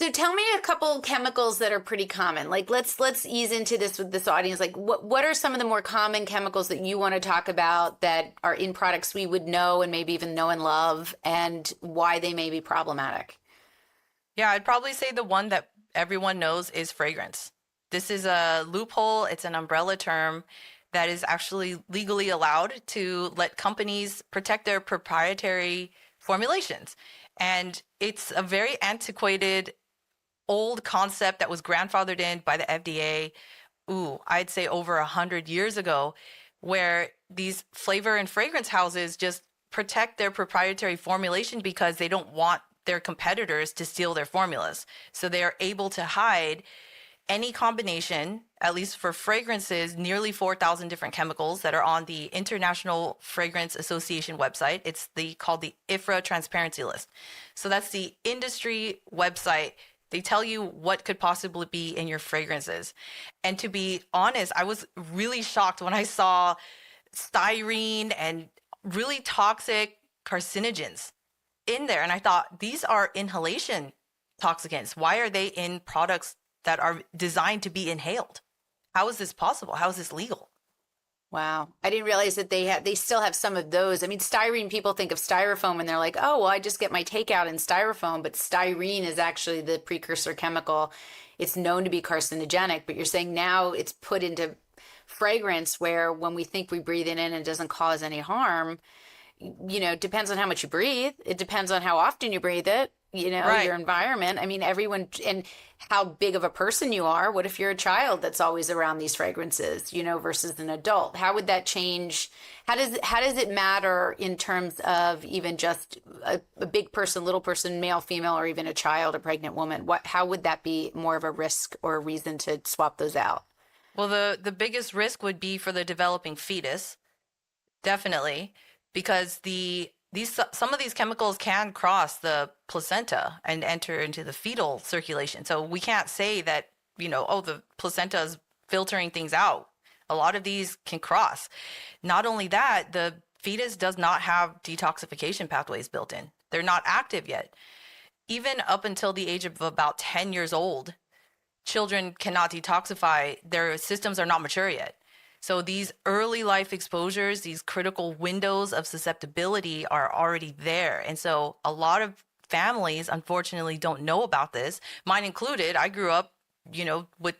So tell me a couple chemicals that are pretty common. Like let's ease into this with this audience. Like what are some of the more common chemicals that you want to talk about that are in products we would know and maybe even know and love, and why they may be problematic? Yeah, I'd probably say the one that everyone knows is fragrance. This is a loophole. It's an umbrella term that is actually legally allowed to let companies protect their proprietary formulations. And it's a very antiquated old concept that was grandfathered in by the FDA, I'd say over 100 years ago, where these flavor and fragrance houses just protect their proprietary formulation because they don't want their competitors to steal their formulas. So they are able to hide any combination, at least for fragrances, nearly 4,000 different chemicals that are on the International Fragrance Association website. It's called the IFRA Transparency List. So that's the industry website. They tell you what could possibly be in your fragrances. And to be honest, I was really shocked when I saw styrene and really toxic carcinogens in there. And I thought, these are inhalation toxicants. Why are they in products that are designed to be inhaled? How is this possible? How is this legal? Wow. I didn't realize that they still have some of those. I mean, styrene, people think of styrofoam and they're like, oh, well, I just get my takeout in styrofoam, but styrene is actually the precursor chemical. It's known to be carcinogenic, but you're saying now it's put into fragrance where when we think we breathe it in and it doesn't cause any harm, it depends on how much you breathe. It depends on how often you breathe it, Right. your environment. I mean, everyone, and how big of a person you are. What if you're a child that's always around these fragrances, versus an adult? How would that change? How does it matter in terms of even just a big person, little person, male, female, or even a child, a pregnant woman? How would that be more of a risk or a reason to swap those out? Well, the biggest risk would be for the developing fetus, definitely, because some of these chemicals can cross the placenta and enter into the fetal circulation. So we can't say that, the placenta is filtering things out. A lot of these can cross. Not only that, the fetus does not have detoxification pathways built in. They're not active yet. Even up until the age of about 10 years old, children cannot detoxify. Their systems are not mature yet. So these early life exposures, these critical windows of susceptibility are already there. And so a lot of families, unfortunately, don't know about this. Mine included. I grew up, with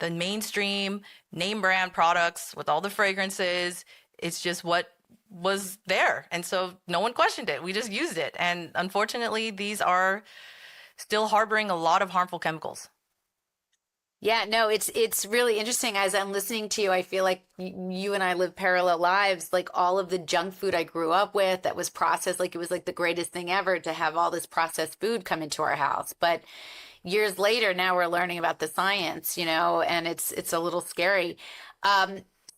the mainstream name brand products with all the fragrances. It's just what was there. And so no one questioned it. We just used it. And unfortunately, these are still harboring a lot of harmful chemicals. Yeah, no, it's really interesting. As I'm listening to you, I feel like you and I live parallel lives. Like all of the junk food I grew up with that was processed, like it was like the greatest thing ever to have all this processed food come into our house. But years later, now we're learning about the science, and it's a little scary.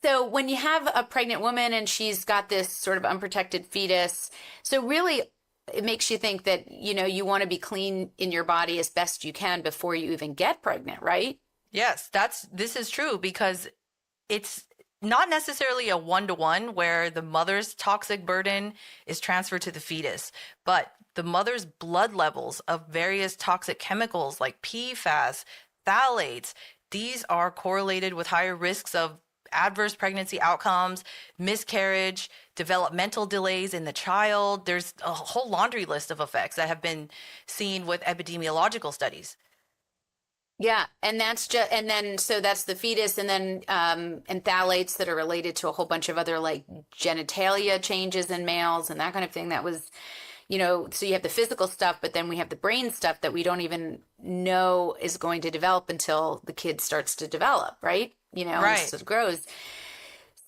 So when you have a pregnant woman and she's got this sort of unprotected fetus, so really it makes you think that, you want to be clean in your body as best you can before you even get pregnant, right? Yes, this is true because it's not necessarily a one-to-one where the mother's toxic burden is transferred to the fetus, but the mother's blood levels of various toxic chemicals like PFAS, phthalates, these are correlated with higher risks of adverse pregnancy outcomes, miscarriage, developmental delays in the child. There's a whole laundry list of effects that have been seen with epidemiological studies. Yeah, and so that's the fetus, and then and phthalates that are related to a whole bunch of other like genitalia changes in males and that kind of thing. That was, so you have the physical stuff, but then we have the brain stuff that we don't even know is going to develop until the kid starts to develop, right? Right. As it grows.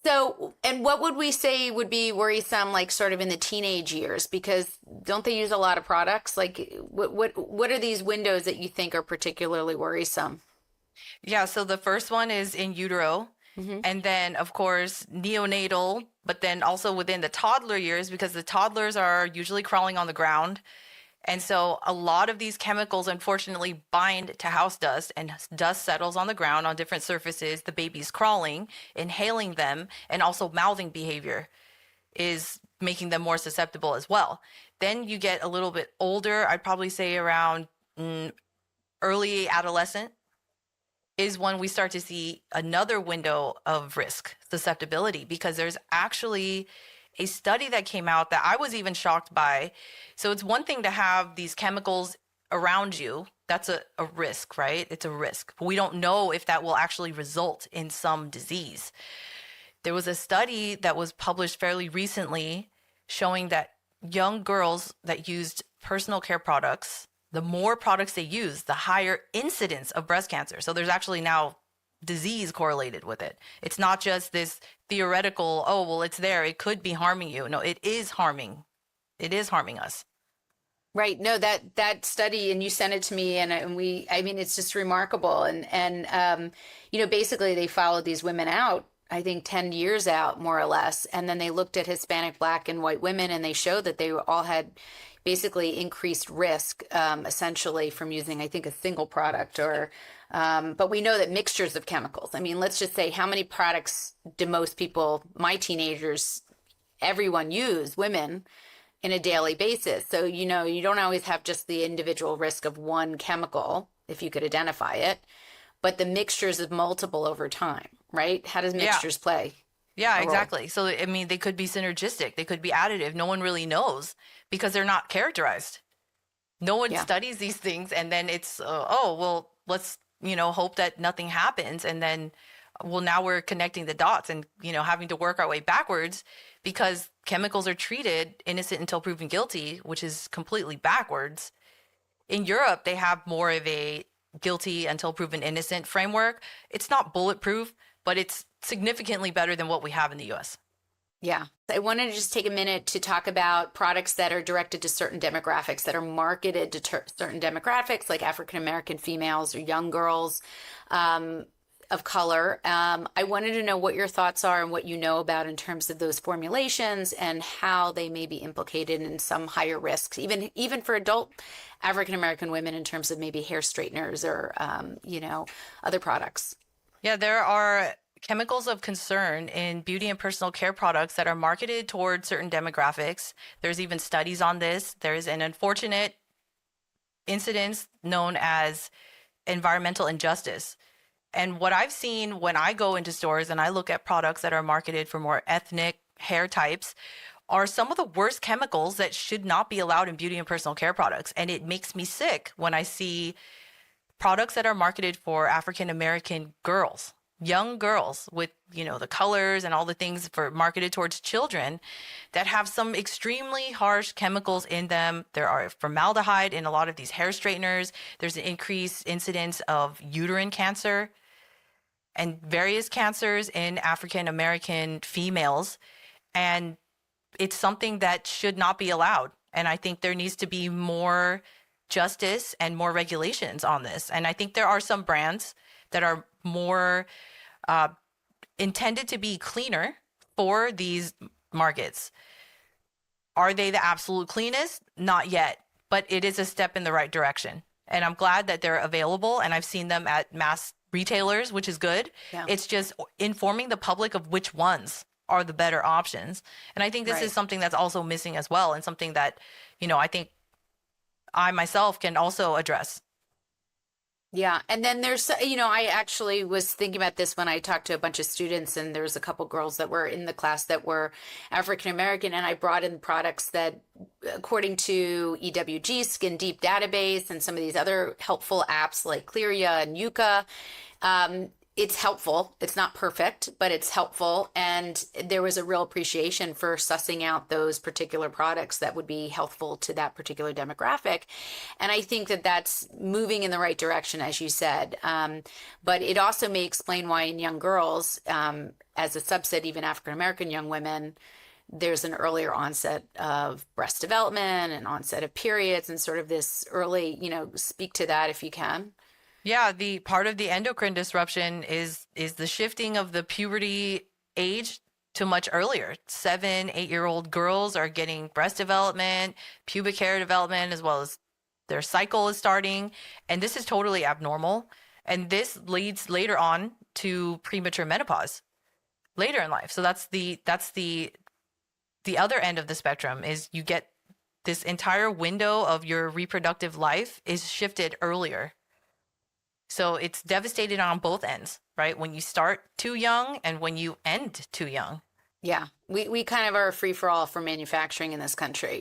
So, and what would we say would be worrisome, like sort of in the teenage years? Because don't they use a lot of products? Like, what are these windows that you think are particularly worrisome? Yeah, so the first one is in utero, Hmm. and then of course neonatal, but then also within the toddler years because the toddlers are usually crawling on the ground. And so a lot of these chemicals unfortunately bind to house dust, and dust settles on the ground on different surfaces. The baby's crawling, inhaling them, and also mouthing behavior is making them more susceptible as well. Then you get a little bit older, I'd probably say around early adolescent is when we start to see another window of risk susceptibility, because there's actually a study that came out that I was even shocked by. So it's one thing to have these chemicals around you. That's a risk, right? It's a risk. But we don't know if that will actually result in some disease. There was a study that was published fairly recently showing that young girls that used personal care products, the more products they use, the higher incidence of breast cancer. So there's actually now disease correlated with it. It's not just this theoretical, oh, well, it's there, it could be harming you. No, it is harming. It is harming us. Right. No, that study, and you sent it to me, and I mean, it's just remarkable. And basically they followed these women out, I think 10 years out, more or less. And then they looked at Hispanic, Black, and white women, and they showed that they all had basically increased risk, essentially from using, I think, a single product but we know that mixtures of chemicals. I mean, let's just say, how many products do most people, my teenagers, everyone use, women, in a daily basis? So, you don't always have just the individual risk of one chemical, if you could identify it, but the mixtures of multiple over time, right? How does mixtures play? Yeah, exactly. So, I mean, they could be synergistic. They could be additive. No one really knows because they're not characterized. No one studies these things. And then it's, let's, hope that nothing happens. And then, now we're connecting the dots and, having to work our way backwards because chemicals are treated innocent until proven guilty, which is completely backwards. In Europe, they have more of a guilty until proven innocent framework. It's not bulletproof, but it's significantly better than what we have in the US. Yeah. I wanted to just take a minute to talk about products that are directed to certain demographics, that are marketed to certain demographics, like African American females or young girls of color. I wanted to know what your thoughts are and what you know about in terms of those formulations and how they may be implicated in some higher risks, even for adult African American women, in terms of maybe hair straighteners or, other products. Yeah, there are chemicals of concern in beauty and personal care products that are marketed towards certain demographics. There's even studies on this. There's an unfortunate incident known as environmental injustice. And what I've seen when I go into stores and I look at products that are marketed for more ethnic hair types are some of the worst chemicals that should not be allowed in beauty and personal care products. And it makes me sick when I see products that are marketed for African American girls, young girls, with, the colors and all the things for marketed towards children that have some extremely harsh chemicals in them. There are formaldehyde in a lot of these hair straighteners. There's an increased incidence of uterine cancer and various cancers in African American females. And it's something that should not be allowed. And I think there needs to be more justice and more regulations on this. And I think there are some brands that are more intended to be cleaner for these markets. Are they the absolute cleanest? Not yet, but it is a step in the right direction. And I'm glad that they're available, and I've seen them at mass retailers, which is good. Yeah. It's just informing the public of which ones are the better options. And I think this is something that's also missing as well, and something that, I think I myself can also address. Yeah. And then there's, I actually was thinking about this when I talked to a bunch of students, and there was a couple girls that were in the class that were African American, and I brought in products that, according to EWG, Skin Deep Database, and some of these other helpful apps like Clearia and Yucca, it's helpful. It's not perfect, but it's helpful. And there was a real appreciation for sussing out those particular products that would be helpful to that particular demographic. And I think that that's moving in the right direction, as you said. But it also may explain why in young girls, as a subset, even African-American young women, there's an earlier onset of breast development and onset of periods and sort of this early, speak to that if you can. Yeah, the part of the endocrine disruption is the shifting of the puberty age to much earlier. 7, 8-year-old girls are getting breast development, pubic hair development, as well as their cycle is starting. And this is totally abnormal. And this leads later on to premature menopause later in life. So that's the other end of the spectrum, is you get this entire window of your reproductive life is shifted earlier. So it's devastated on both ends, right? When you start too young and when you end too young. Yeah, we kind of are a free for all for manufacturing in this country.